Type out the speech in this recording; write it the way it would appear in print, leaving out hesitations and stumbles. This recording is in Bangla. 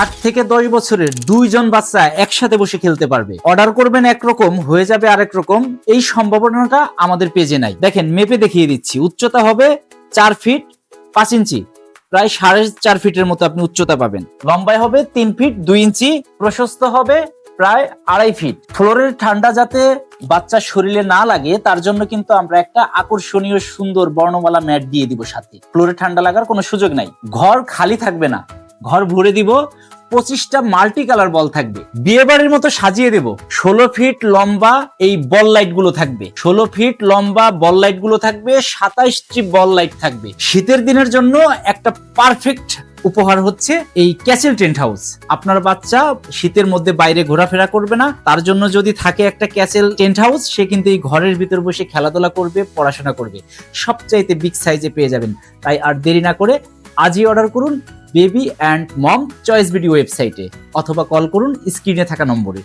8 থেকে 10 বছরের 2 জন বাচ্চা একসাথে বসে খেলতে পারবে। অর্ডার করবেন একরকম, হয়ে যাবে আরেক রকম, এই সম্ভাবনাটা আমাদের পেজে নাই। দেখেন মেপে দেখিয়ে দিচ্ছি। উচ্চতা হবে 4 ফিট 5 ইঞ্চি, প্রায় 4.5 ফিটের মতো আপনি উচ্চতা পাবেন। লম্বায় হবে 3 ফিট 2 ইঞ্চি, প্রশস্ত হবে প্রায় 2.5 ফিট। ফ্লোরের ঠান্ডা যাতে বাচ্চার শরীরে না লাগে তার জন্য কিন্তু আমরা একটা আকর্ষণীয় সুন্দর বর্ণমালা ম্যাট দিয়ে দিব সাথে। ফ্লোরে ঠান্ডা লাগার কোনো সুযোগ নাই। ঘর খালি থাকবে না, ঘর ভরে দিব। 25টা মাল্টি কালার বল থাকবে, বিয়ে বাড়ির মতো সাজিয়ে দেব। 16 ফিট লম্বা এই বল লাইট গুলো থাকবে, 16 ফিট লম্বা বল লাইট গুলো থাকবে, 27টি বল লাইট থাকবে। শীতের দিনের জন্য একটা পারফেক্ট উপহার হচ্ছে এই ক্যাসেল টেন্ট হাউস। আপনার বাচ্চা শীতের মধ্যে বাইরে ঘোরাফেরা করবে না, তার জন্য যদি থাকে একটা ক্যাসেল টেন্ট হাউস, সে কিন্তু এই ঘরের ভিতর বসে খেলাধুলা করবে, পড়াশোনা করবে। সবচাইতে বিগ সাইজে পেয়ে যাবেন। তাই আর দেরি না করে আজই অর্ডার করুন baby and mom choice video ওয়েবসাইটে, অথবা কল করুন স্ক্রিনে থাকা নম্বরে।